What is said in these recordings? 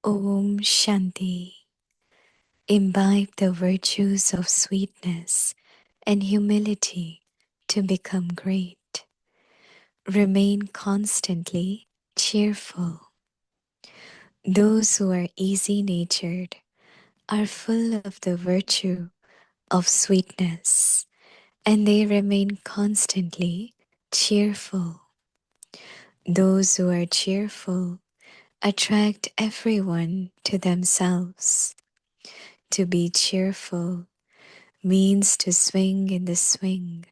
Om Shanti. Imbibe the virtues of sweetness and humility to become great. Remain constantly cheerful. Those who are easy natured are full of the virtue of sweetness, and they remain constantly cheerful. Those who are cheerful attract everyone to themselves. To be cheerful means to swing in the swing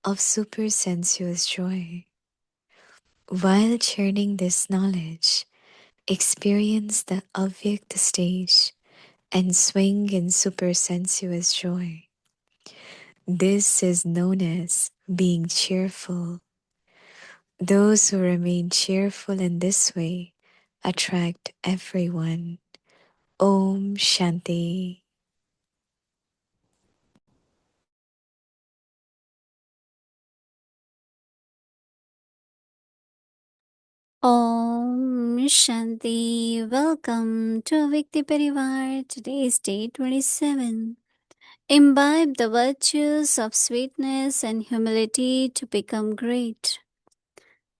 of supersensuous joy. While churning this knowledge, experience the avyakta stage and swing in supersensuous joy. This is known as being cheerful. Those who remain cheerful in this way attract everyone. Om Shanti. Om Shanti. Welcome to Vikti Parivar. Today is day 27. Imbibe the virtues of sweetness and humility to become great.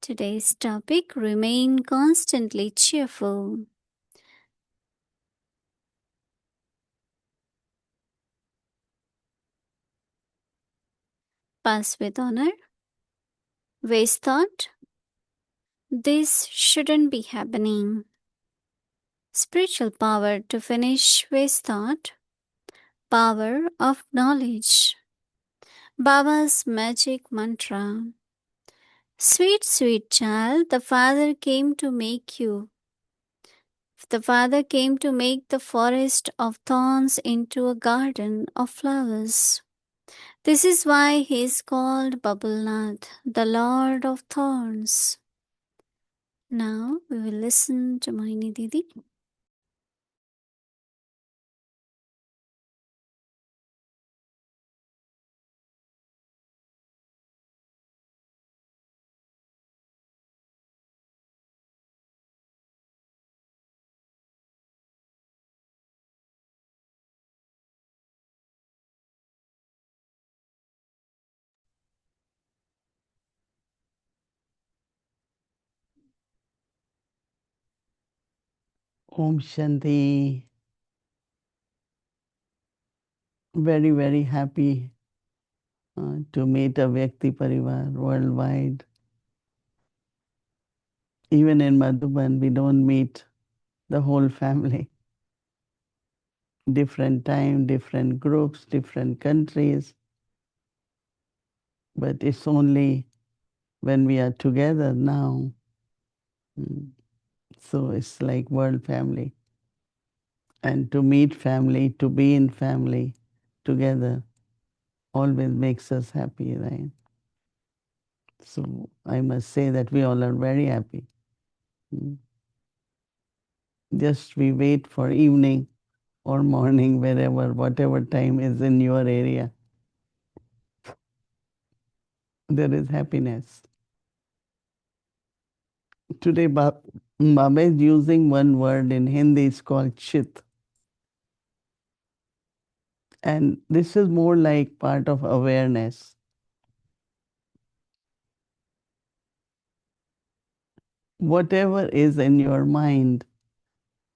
Today's topic: remain constantly cheerful. Pass with honor. Waste thought. This shouldn't be happening. Spiritual power to finish waste thought. Power of knowledge. Baba's magic mantra. Sweet, sweet child, the Father came to make you. The Father came to make the forest of thorns into a garden of flowers. This is why he is called Babulnath, the Lord of Thorns. Now we will listen to Mohini Didi. Om Shanti. Very, very happy to meet a Vyakti Parivar worldwide. Even in Madhuban, we don't meet the whole family. Different time, different groups, different countries. But it's only when we are together now. So it's like world family. And to meet family, to be in family together always makes us happy, right? So I must say that we all are very happy. Just we wait for evening or morning, wherever, whatever time is in your area. There is happiness. Today, Baba is using one word in Hindi, it's called chit. And this is more like part of awareness. Whatever is in your mind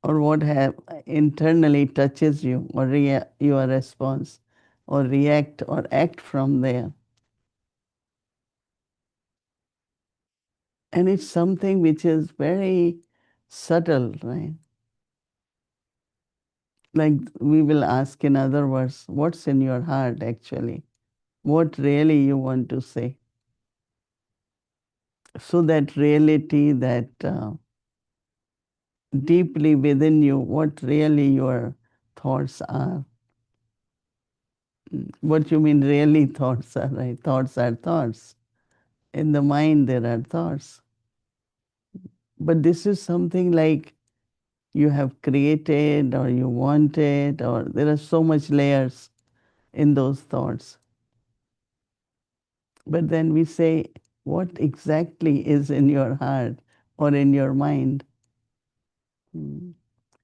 or what have internally touches you or your response or react or act from there. And it's something which is very subtle, right? Like we will ask in other words, what's in your heart actually? What really you want to say? So that reality, that deeply within you, what really your thoughts are. What you mean really thoughts are, right? Thoughts are thoughts. In the mind there are thoughts. But this is something like you have created or you wanted, or there are so much layers in those thoughts. But then we say, what exactly is in your heart or in your mind?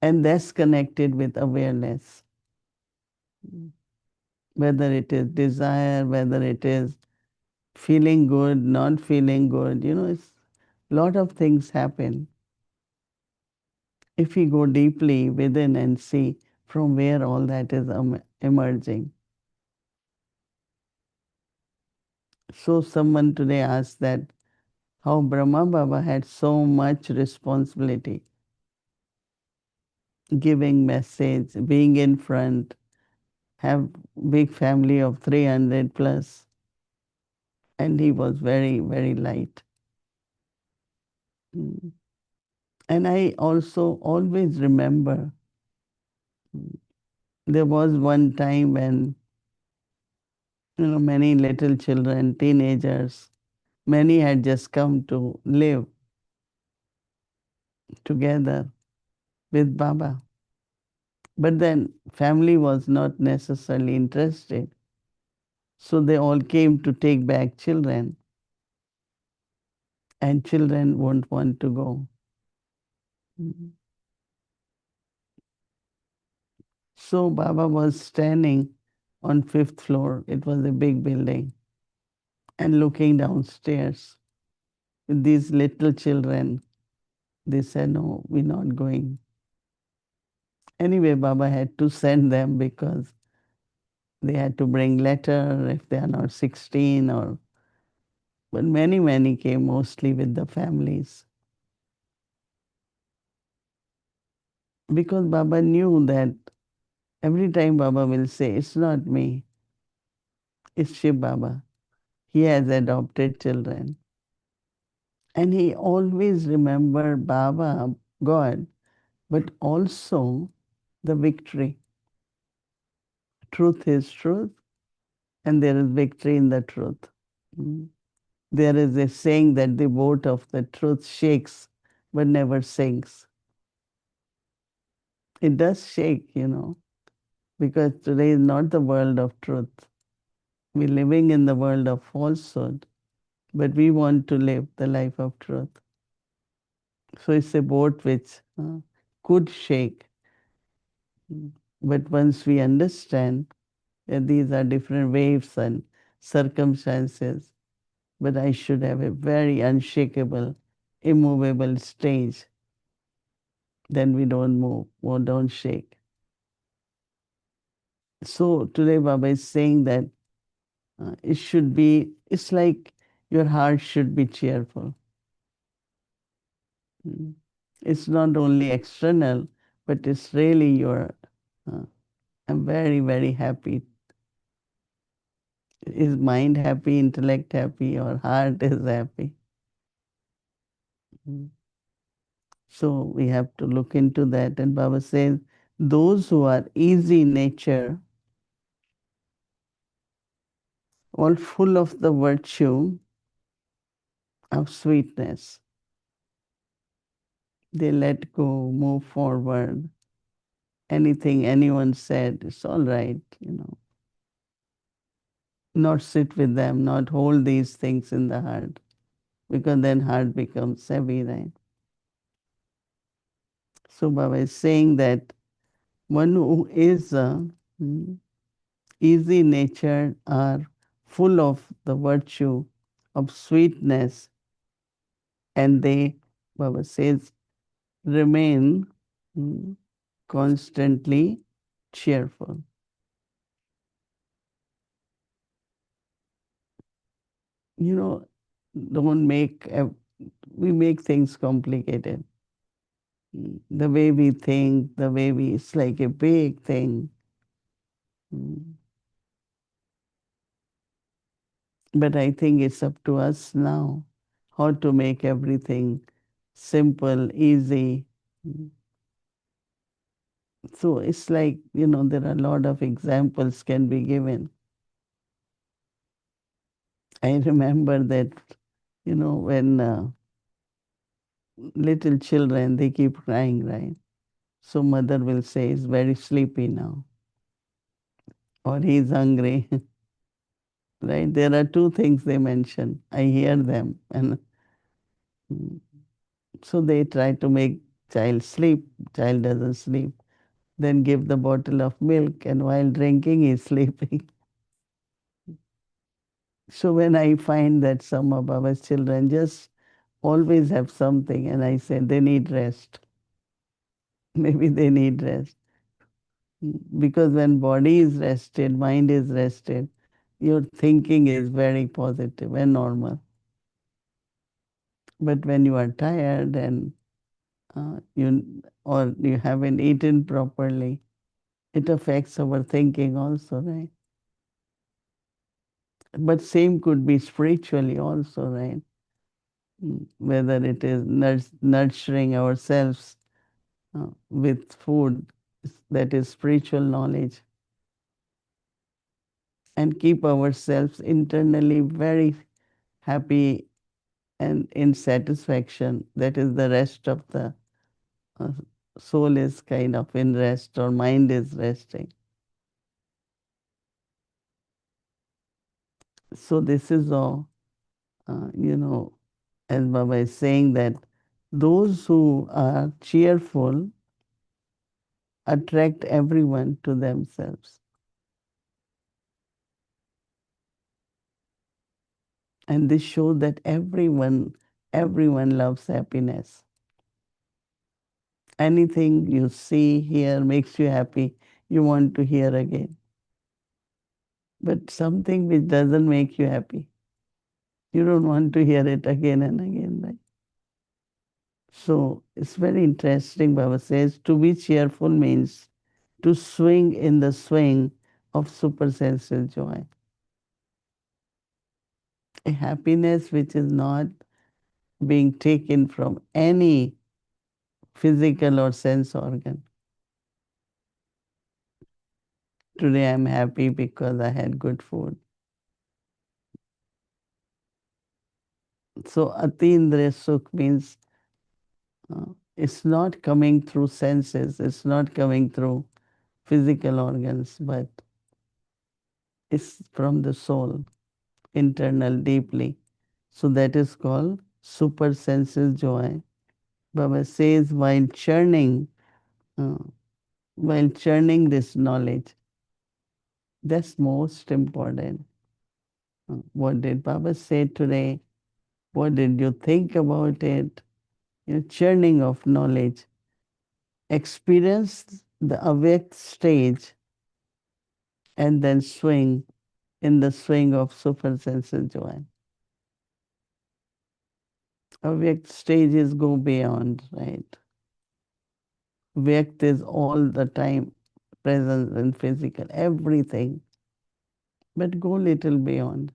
And that's connected with awareness. Whether it is desire, whether it is feeling good, not feeling good, it's a lot of things happen. If we go deeply within and see from where all that is emerging. So someone today asked that how Brahma Baba had so much responsibility, giving message, being in front, have big family of 300 plus, and he was very, very light. Mm. And I also always remember there was one time when many little children, teenagers, many had just come to live together with Baba. But then family was not necessarily interested. So they all came to take back children, and children won't want to go. Mhm. So Baba was standing on fifth floor. It was a big building, and looking downstairs with these little children. They said, "No, we're not going." Anyway, Baba had to send them because they had to bring letter if they are not 16 or. But many, many came mostly with the families. Because Baba knew that every time Baba will say, "It's not me, it's Shiv Baba." He has adopted children. And he always remembered Baba, God, but also the victory. Truth is truth, and there is victory in the truth. Mm. There is a saying that the boat of the truth shakes but never sinks. It does shake, because today is not the world of truth. We're living in the world of falsehood, but we want to live the life of truth. So it's a boat which could shake. But once we understand that these are different waves and circumstances, but I should have a very unshakable, immovable stage, then we don't move or don't shake. So today Baba is saying that it's like your heart should be cheerful. Mm. It's not only external, but it's really uh, I'm very, very happy. Is mind happy, intellect happy, or heart is happy? Mm. So we have to look into that. And Baba says, those who are easy nature, all full of the virtue of sweetness, they let go, move forward. Anything anyone said, it's all right. Not sit with them, not hold these things in the heart, because then heart becomes heavy, right? So Baba is saying that one who is easy natured are full of the virtue of sweetness, and they, Baba says, remain mm, constantly cheerful. You know, don't make, we make things complicated. The way we think, it's like a big thing. Mm. But I think it's up to us now how to make everything simple, easy. Mm. So it's like, there are a lot of examples can be given. I remember that, when little children, they keep crying, right? So mother will say, he's very sleepy now, or he's hungry, right? There are two things they mention. I hear them. And so they try to make Child sleep, child doesn't sleep. Then give the bottle of milk, and while drinking, he's sleeping. So when I find that some of our children just always have something, and I say they need rest. Maybe they need rest. Because when body is rested, mind is rested, your thinking is very positive and normal. But when you are tired and you haven't eaten properly, it affects our thinking also, right? But same could be spiritually also, right? Whether it is nurturing ourselves with food, that is spiritual knowledge, and keep ourselves internally very happy and in satisfaction, that is the rest of the uh, soul is kind of in rest or mind is resting. So this is all, as Baba is saying that those who are cheerful attract everyone to themselves. And this shows that everyone loves happiness. Anything you see, hear makes you happy, you want to hear again. But something which doesn't make you happy, you don't want to hear it again and again, right? So it's very interesting. Baba says to be cheerful means to swing in the swing of supersensual joy. A happiness which is not being taken from any physical or sense organ. Today I'm happy because I had good food. So Atindriya Sukh means it's not coming through senses, it's not coming through physical organs, but it's from the soul, internal, deeply. So that is called super senses joy. Baba says uh, while churning this knowledge, that's most important. What did Baba say today? What did you think about it? Churning of knowledge. Experience the awake stage and then swing in the swing of super senses joy. Awake stages go beyond, right? Vyakt is all the time presence and physical, everything. But go little beyond.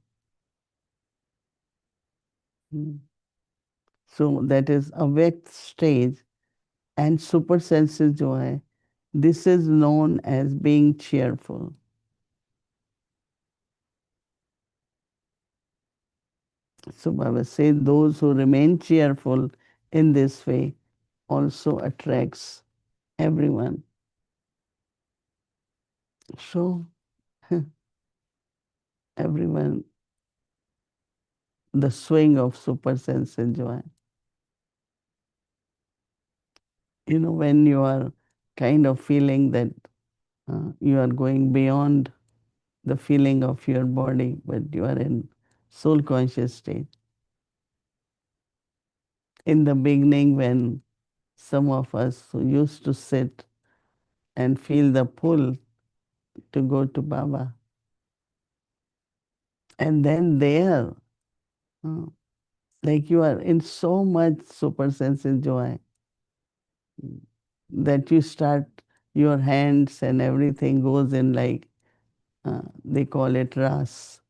Hmm. So that is awake stage and super senses joy. This is known as being cheerful. So Baba said those who remain cheerful in this way also attracts everyone. So everyone, the swing of super sense and joy. When you are kind of feeling that you are going beyond the feeling of your body, but you are in soul conscious state. In the beginning, when some of us who used to sit and feel the pull to go to Baba, and then there, uh, like you are in so much super sense and joy that you start, your hands and everything goes in like, they call it ras,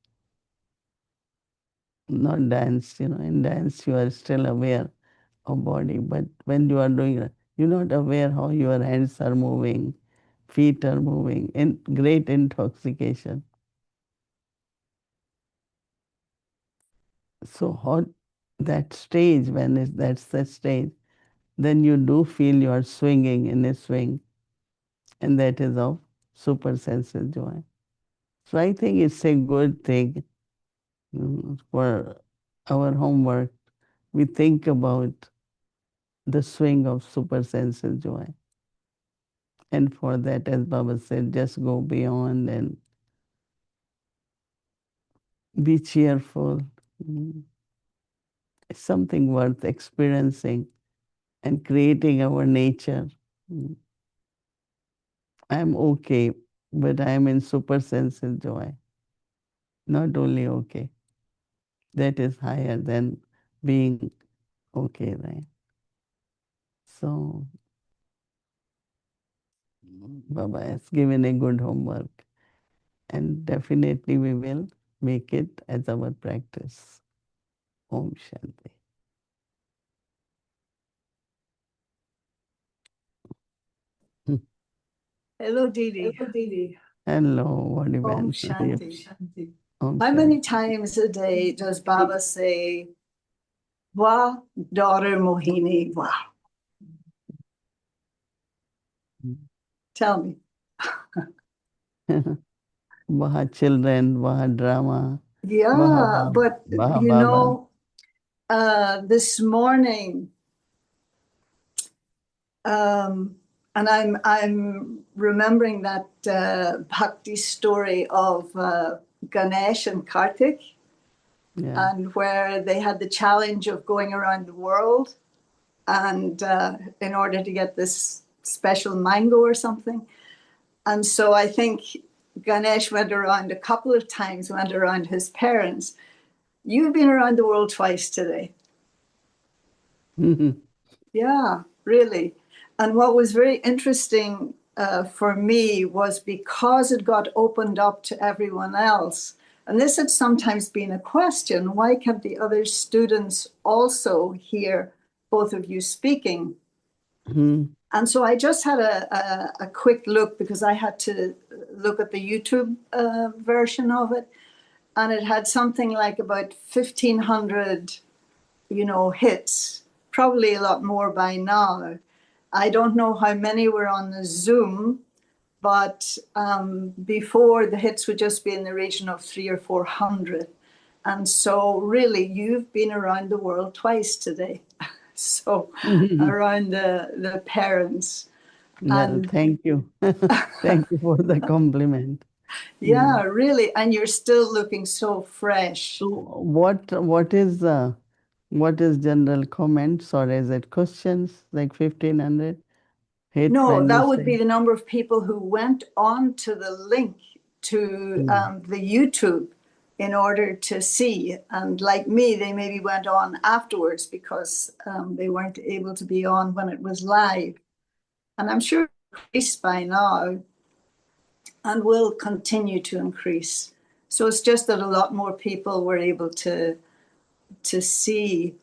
not dance. In dance you are still aware of body, but when you are doing it, you're not aware how your hands are moving, feet are moving, in great intoxication. So hot that stage, that's the stage, then you do feel you are swinging in a swing, and that is of super senses joy. So I think it's a good thing for our homework. We think about the swing of super senses joy. And for that, as Baba said, just go beyond and be cheerful. Mm. It's something worth experiencing and creating our nature. Mm. I'm okay, but I'm in super senses joy. Not only okay, that is higher than being okay, right? So, Baba has given a good homework, and definitely we will make it as our practice. Om Shanti. Hello, Didi. Hello, what Om event? Shanti. Om How many Shanti. times a day does Baba say, Wah, daughter Mohini, Wah? Tell me. Waha children, Waha drama, Waha Yeah, Baba. but Waha you Baba. know, this morning, and I'm remembering that bhakti story of Ganesh and Kartik, Yeah. and where they had the challenge of going around the world, and in order to get this special mango or something. And so I think Ganesh went around a couple of times, went around his parents. You've been around the world twice today. Yeah, really. And what was very interesting for me was because it got opened up to everyone else. And this had sometimes been a question, why can't the other students also hear both of you speaking? And so I just had a quick look because I had to look at the YouTube version of it. And it had something like about 1,500, hits, probably a lot more by now. I don't know how many were on the Zoom, but before the hits would just be in the region of 300 or 400. And so really, you've been around the world twice today. So around the parents. Well, thank you. Thank you for the compliment. Yeah, really. And you're still looking so fresh. So what is general comments, or is it questions like 1,500 hit No, when you that would be say? the number of people who went on to the link to the YouTube in order to see. And like me, they maybe went on afterwards because they weren't able to be on when it was live. And I'm sure it's increased by now and will continue to increase. So it's just that a lot more people were able to see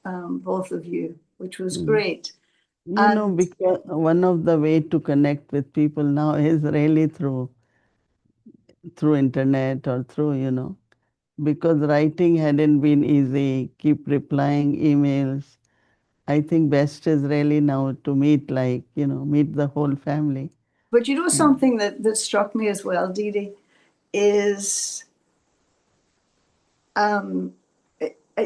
both of you, which was great. And Because one of the way to connect with people now is really through internet or through, because writing hadn't been easy, keep replying emails. I think best is really now to meet, meet the whole family. but something that struck me as well, Didi, is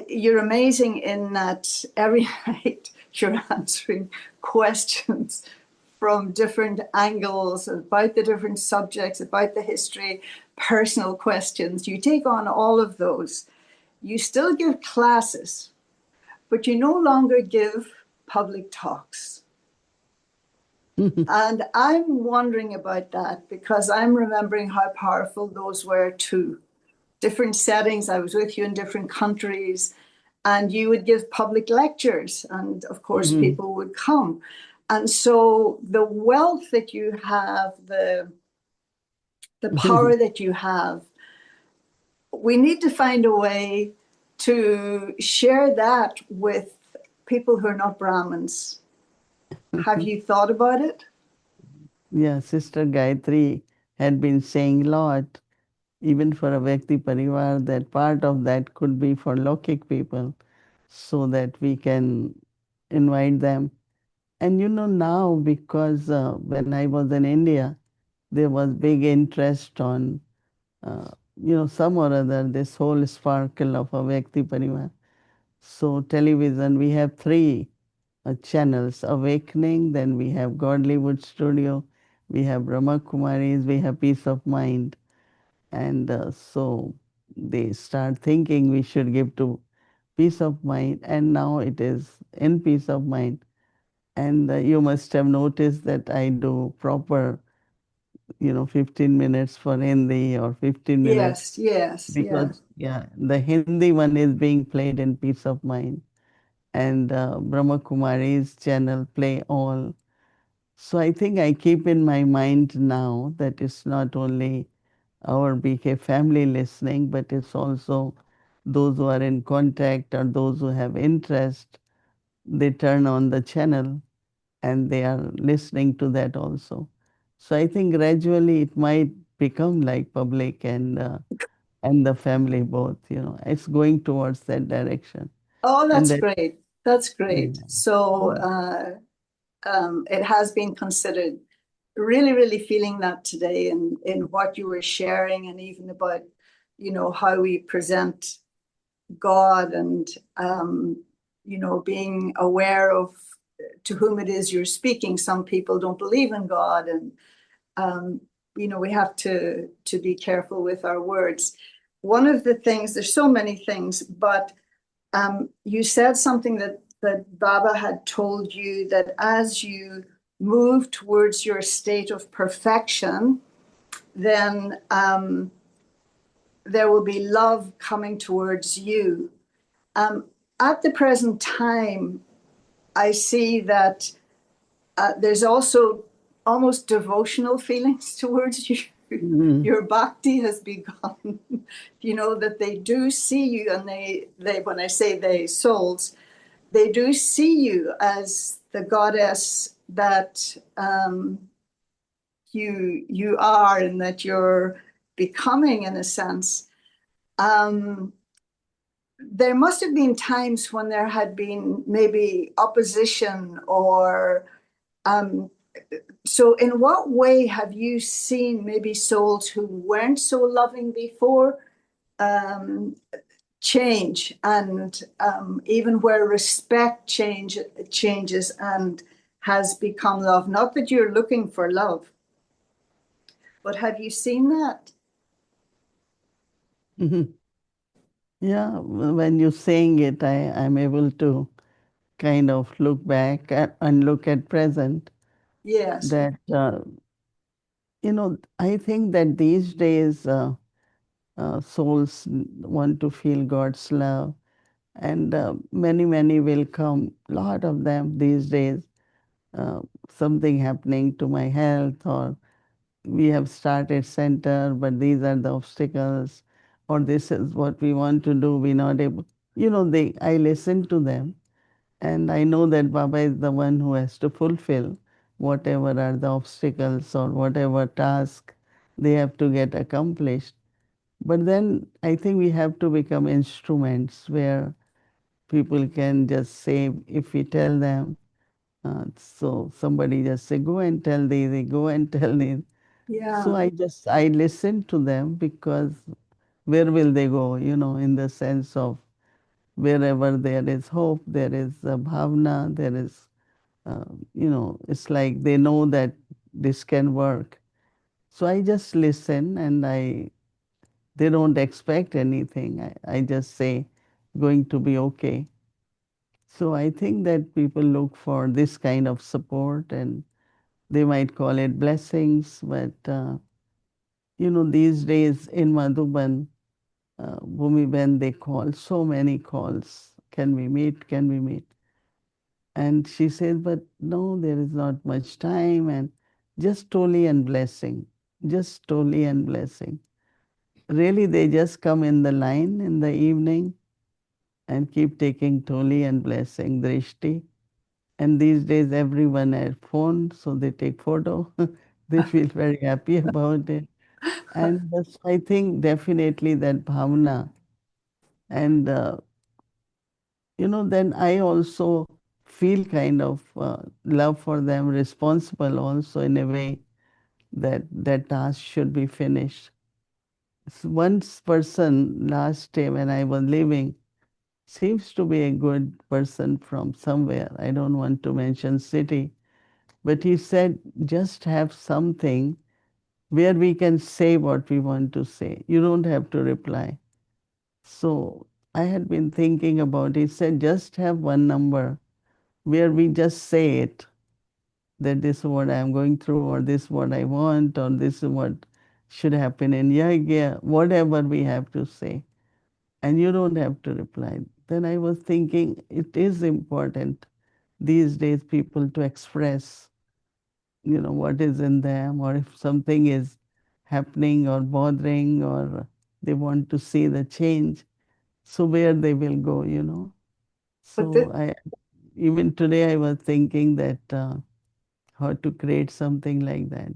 you're amazing in that every night you're answering questions from different angles about the different subjects, about the history, personal questions. You take on all of those. You still give classes, but you no longer give public talks. And I'm wondering about that because I'm remembering how powerful those were too. Different settings, I was with you in different countries, and you would give public lectures, and of course, people would come. And so the wealth that you have, the power that you have, we need to find a way to share that with people who are not Brahmins. Have you thought about it? Yeah, Sister Gayatri had been saying a lot, even for a Vyakti Parivar, that part of that could be for Lokik people, so that we can invite them. And now, because when I was in India, there was big interest on, some or other, this whole sparkle of a Vyakti Parivar. So television, we have three. channels, Awakening, then we have Godlywood Studio, we have Brahma Kumaris, we have Peace of Mind. And so they start thinking we should give to Peace of Mind, and now it is in Peace of Mind. And you must have noticed that I do proper, 15 minutes for Hindi or 15 minutes, Yes, yes, because, yes. yeah, the Hindi one is being played in Peace of Mind, and Brahma Kumari's channel play all. So I think I keep in my mind now that it's not only our BK family listening, but it's also those who are in contact or those who have interest. They turn on the channel and they are listening to that also. So I think gradually it might become like public and the family both. It's going towards that direction, Oh, and that's that great. That's yeah. great. So it has been considered. Really, really feeling that today in what you were sharing, and even about, how we present God, and being aware of to whom it is you're speaking. Some people don't believe in God, and we have to be careful with our words. One of the things, there's so many things, but you said something that Baba had told you, that as you move towards your state of perfection, then there will be love coming towards you. At the present time, I see that there's also almost devotional feelings towards you. Mhm. Your bhakti has begun. That they do see you, and they when I say they, souls, they do see you as the goddess that you are, and that you're becoming, in a sense. There must have been times when there had been maybe opposition, or so in what way have you seen maybe souls who weren't so loving before um, change, and even where respect changes and has become love? Not that you're looking for love, but have you seen that? Mhm. Yeah, when you're saying it, I'm able to kind of look back and look at present. Yes. That I think that these days souls want to feel God's love, and many will come. Lot of them these days. Uh, Something happening to my health, or we have started center, but these are the obstacles, or this is what we want to do. We're not able. I listen to them, and I know that Baba is the one who has to fulfill whatever are the obstacles or whatever task they have to get accomplished. But then I think we have to become instruments where people can just say, if we tell them, so somebody just say, go and tell these, they go and tell these. So Yeah. I listen to them, because where will they go, in the sense of wherever there is hope, there is a bhavna, there is, it's like they know that this can work. So I just listen, and they don't expect anything. I just say, going to be okay. So I think that people look for this kind of support, and they might call it blessings, but these days in Madhuban, Bhumi Ben, they call so many calls. Can we meet? Can we meet? And she says, but no, there is not much time, and just Toli and blessing. Just Toli and blessing. Really, they just come in the line in the evening and keep taking Toli and blessing, Drishti. And these days, everyone has phone, so they take photo. They feel very happy about it. And that's, I think, definitely that bhavna. And, then I also feel kind of love for them, responsible also in a way that that task should be finished. One person last day when I was leaving, seems to be a good person from somewhere. I don't want to mention city, but he said just have something where we can say what we want to say. You don't have to reply. So I had been thinking about it. He said just have one number where we just say it, that this is what I'm going through, or this is what I want, or this is what should happen. And yeah, whatever we have to say. And you don't have to reply. Then I was thinking it is important these days people to express, what is in them, or if something is happening or bothering, or they want to see the change, so where they will go. But So even today I was thinking that how to create something like that.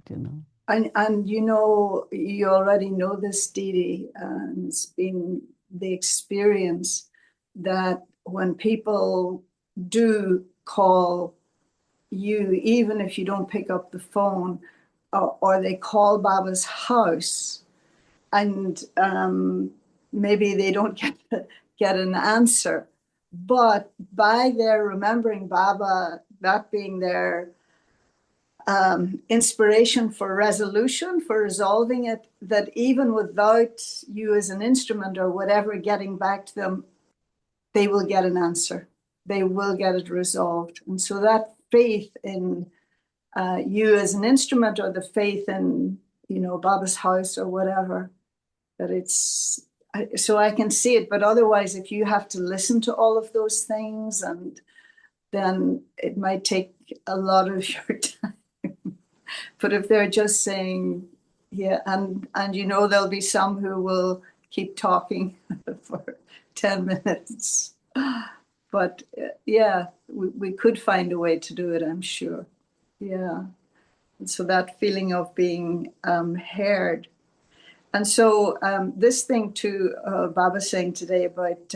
and you already know this, Didi, and it's been the experience that when people do call you, even if you don't pick up the phone, or they call Baba's house, and maybe they don't get an answer, but by their remembering Baba, that being their inspiration for resolution, for resolving it, that even without you as an instrument or whatever getting back to them, they will get an answer. They will get it resolved. And so that faith in you as an instrument, or the faith in, Baba's house or whatever, that it's, so I can see it. But otherwise, if you have to listen to all of those things, and then it might take a lot of your time. But if they're just saying, yeah, and there'll be some who will keep talking for 10 minutes. But yeah, we could find a way to do it, I'm sure. Yeah. And so that feeling of being heard. And so this thing too, Baba saying today about,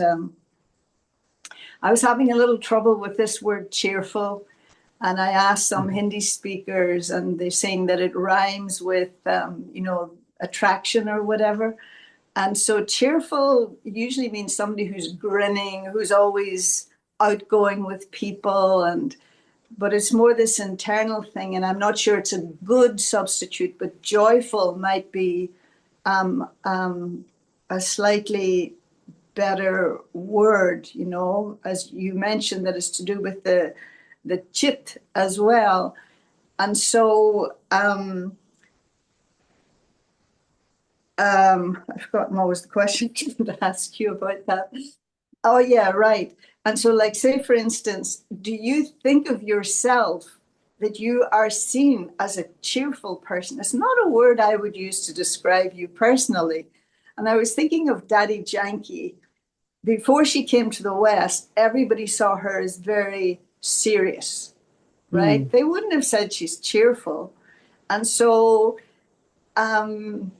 I was having a little trouble with this word cheerful. And I asked some Hindi speakers, and they're saying that it rhymes with, attraction or whatever. And so cheerful usually means somebody who's grinning, who's always outgoing with people, but it's more this internal thing. And I'm not sure it's a good substitute, but joyful might be a slightly better word, as you mentioned, that is to do with the chit as well. And so I've forgotten what was the question to ask you about that. Oh yeah, right. And so, like, say for instance, do you think of yourself that you are seen as a cheerful person? It's not a word I would use to describe you personally. And I was thinking of Daddy Janki. Before she came to the West, everybody saw her as very serious, right? They wouldn't have said she's cheerful. And so, and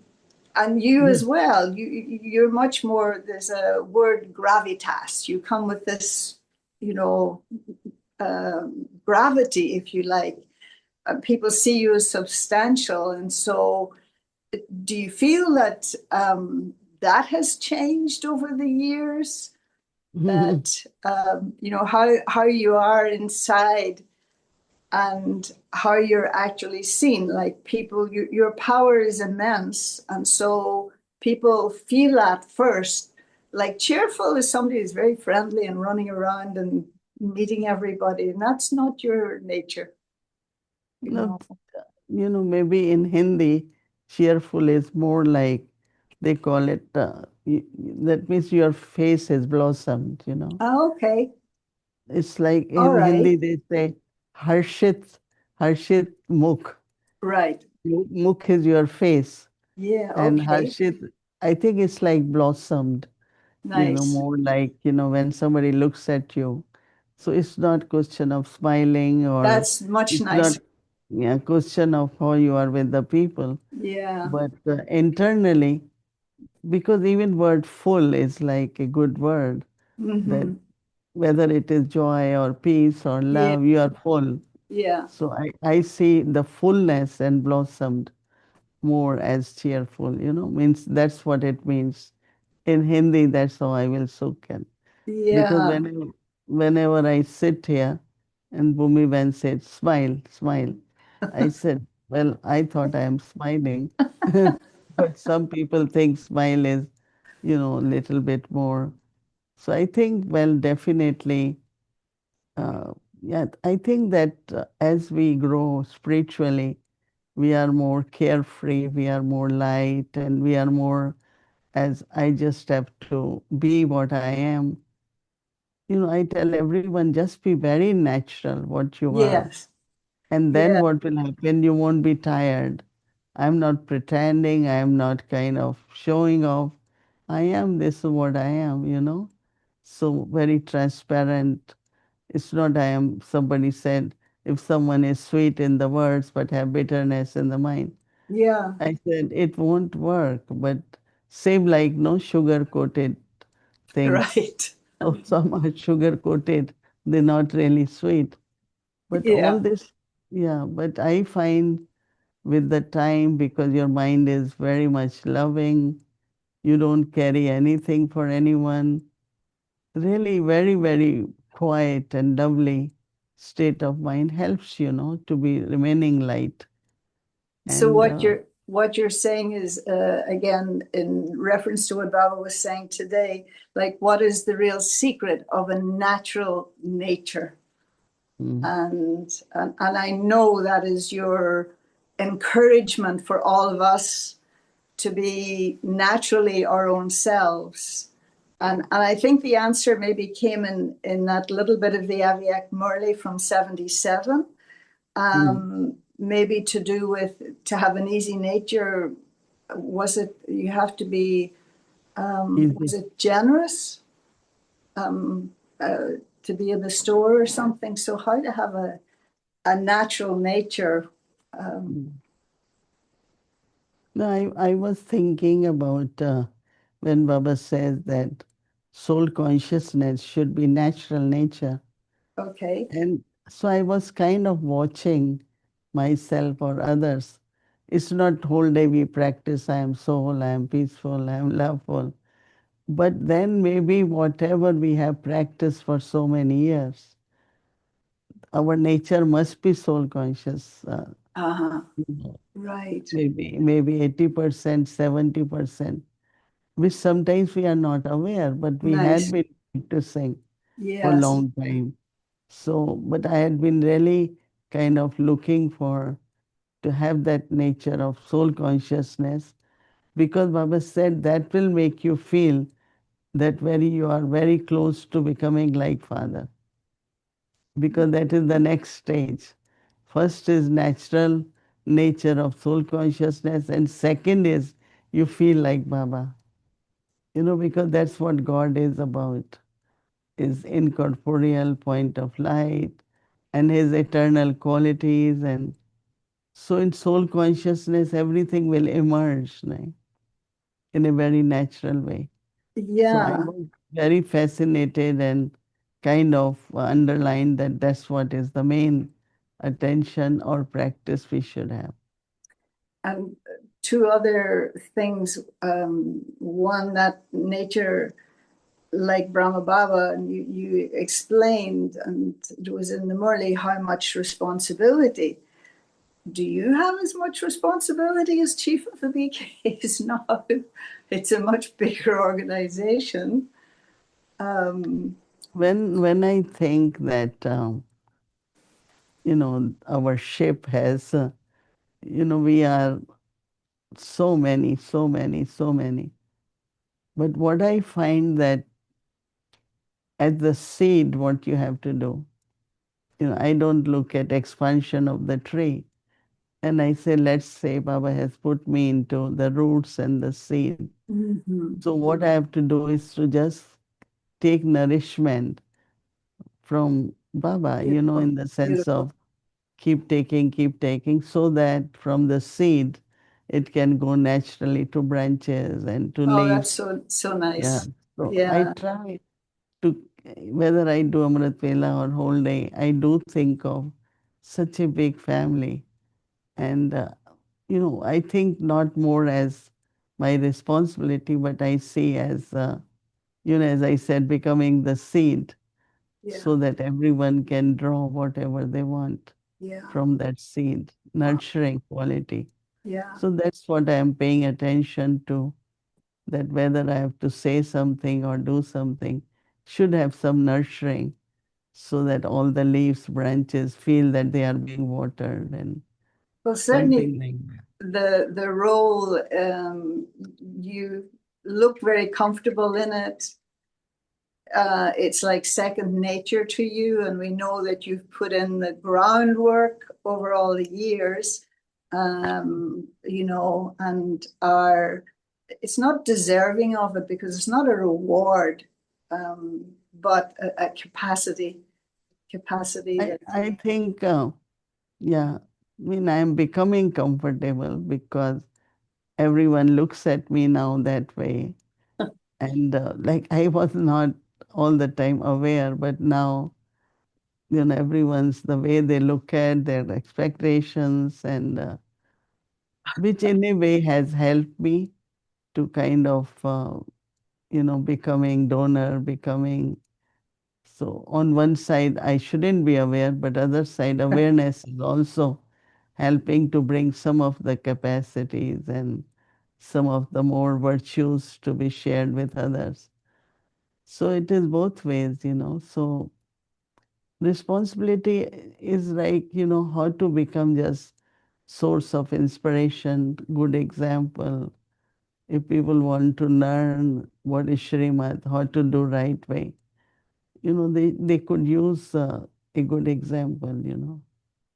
you as well, you're much more, there's a word gravitas. You come with this, gravity, if you like. People see you as substantial. And so do you feel that that has changed over the years? That, how you are inside and how you're actually seen. Like people, your power is immense. And so people feel that first. Like cheerful is somebody who's very friendly and running around and meeting everybody. And that's not your nature, you No, know. maybe in Hindi, cheerful is more like they call it, that means your face has blossomed. Oh, okay. It's like All in right. Hindi they say, Harshit Mukh. Right. Mukh is your face. Yeah. And Okay. Harshit, I think it's like blossomed, Nice. more like, when somebody looks at you. So it's not question of smiling, or That's much it's not, nicer. yeah, question of how you are with the people. Yeah. But internally, because even word full is like a good word, that Mm-hmm. whether it is joy or peace or Yeah. love, you are full. Yeah. So I see the fullness and blossomed more as cheerful, means that's what it means. In Hindi, that's how I will soak in. Because Yeah. whenever I sit here and Bhumi Ben said, smile, smile, I said, well, I thought I am smiling. But some people think smile is, a little bit more. So I think, well, definitely, yeah, I think that as we grow spiritually, we are more carefree, we are more light, and we are more as I just have to be what I am. I tell everyone just be very natural what you are. Yes. And then Yeah. what will happen? You won't be tired. I'm not pretending, I'm not kind of showing off. I am this is what I am. So very transparent. It's not I am, somebody said, if someone is sweet in the words but have bitterness in the mind. Yeah. I said it won't work, but same like no sugar coated things. Right. So some are sugar coated, they're not really sweet. But all Yeah. this, yeah, but I find with the time, because your mind is very much loving, you don't carry anything for anyone. Really, very, very quiet and lovely state of mind helps, to be remaining light. So And what you're saying is again in reference to what Baba was saying today, like what is the real secret of a natural nature? mm, And I know that is your encouragement for all of us to be naturally our own selves. And I think the answer maybe came in that little bit of the Aviak Murli from 77, mm, maybe to do with to have an easy nature. Was it you have to be, was easy. it generous to be a bestower or something? So how to have a natural nature. Mm. No, I was thinking about when Baba says that soul consciousness should be natural nature. Okay. And so I was kind of watching myself or others. It's not whole day we practice, I am soul, I am peaceful, I am loveful. But then maybe whatever we have practiced for so many years, our nature must be soul conscious. Uh-huh. Right. Maybe 80%, 70%, which sometimes we are not aware, but we had Nice. been practicing for a Yes. long time. So, but I had been really kind of looking for to have that nature of soul consciousness, because Baba said that will make you feel that you are very close to becoming like Father, because that is the next stage. First is natural nature of soul consciousness, and second is you feel like Baba. Because that's what God is about, is incorporeal point of light and his eternal qualities. And so in soul consciousness, everything will emerge, right, in a very natural way. So I Yeah. was very fascinated and kind of underlined that that's what is the main attention or practice we should have. And two other things. One, that nature, like Brahma Baba, and you explained, and it was in the Murli, how much responsibility. Do you have as much responsibility as chief of the BKs now? It's a much bigger organization. When I think that our ship has we are so many, so many, so many. But what I find that at the seed, what you have to do, I don't look at expansion of the tree. And I say, let's say Baba has put me into the roots and the seed. Mm-hmm. So what I have to do is to just take nourishment from Baba, Beautiful. in the sense Beautiful. of keep taking, so that from the seed, it can go naturally to branches and to Oh, that's leaves. so Yeah. nice. So I Yeah. try to, whether I do Amrit Vela or whole day, I do think of such a big family. And, I think not more as my responsibility, but I see as as I said, becoming the seed Yeah. so that everyone can draw whatever they want Yeah. from that seed, Wow. nurturing quality. Yeah. So that's what I am paying attention to, that whether I have to say something or do something should have some nurturing so that all the leaves, branches feel that they are being watered and Well, certainly something like that. the role, you look very comfortable in it. It's like second nature to you, and we know that you've put in the groundwork over all the years, and are, it's not deserving of it because it's not a reward, but a capacity that. I think, yeah, I mean, I'm becoming comfortable because everyone looks at me now that way. And like I was not all the time aware, but now, everyone's the way they look at their expectations, and which in a way has helped me to kind of, becoming donor, becoming. So on one side, I shouldn't be aware, but other side, awareness is also helping to bring some of the capacities and some of the more virtues to be shared with others. So it is both ways. So responsibility is like, how to become just source of inspiration, good example. If people want to learn what is Srimad, how to do right way, they could use a good example.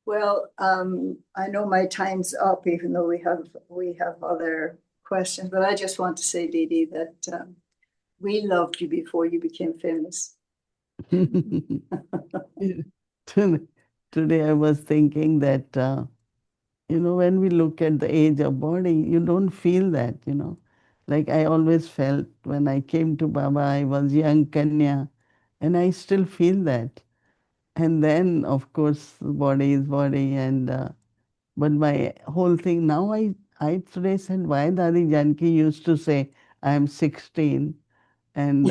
Well, I know my time's up, even though we have other questions, but I just want to say, Didi, that we loved you before you became famous. Today today I was thinking that, when we look at the age of body, you don't feel that. Like I always felt when I came to Baba, I was young Kanya, and I still feel that. And then, of course, body is body, and but my whole thing now, I today said, why Dadi Janki used to say, I'm 16, and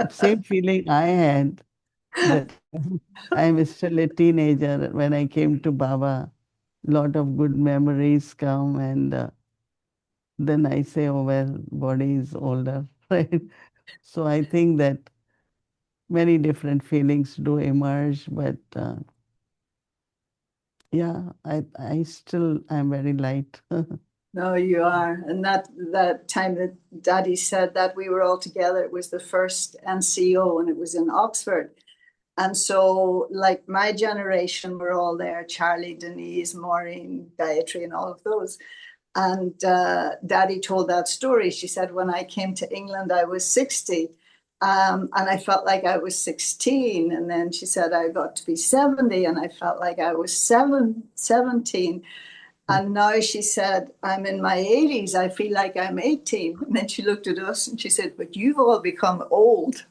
same feeling I had that I'm still a teenager. When I came to Baba, lot of good memories come, and then I say, oh, well, body is older, right? So I think that many different feelings do emerge, but yeah, I'm very light. No, you are. And that time that Daddy said that we were all together, it was the first NCO and it was in Oxford. And so, like my generation were all there, Charlie, Denise, Maureen, Gayatri, and all of those. And Daddy told that story. She said, when I came to England, I was 60. And I felt like I was 16. And then she said, I got to be 70, and I felt like I was 17. And now she said, I'm in my 80s. I feel like I'm 18. And then she looked at us and she said, but you've all become old.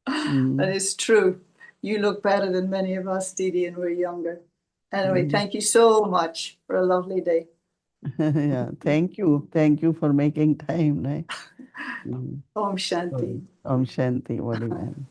That is true. You look better than many of us, Didi, and we're younger. Anyway, thank you so much for a lovely day. Yeah, thank you. Thank you for making time, right? Om Shanti. Om Shanti, what do you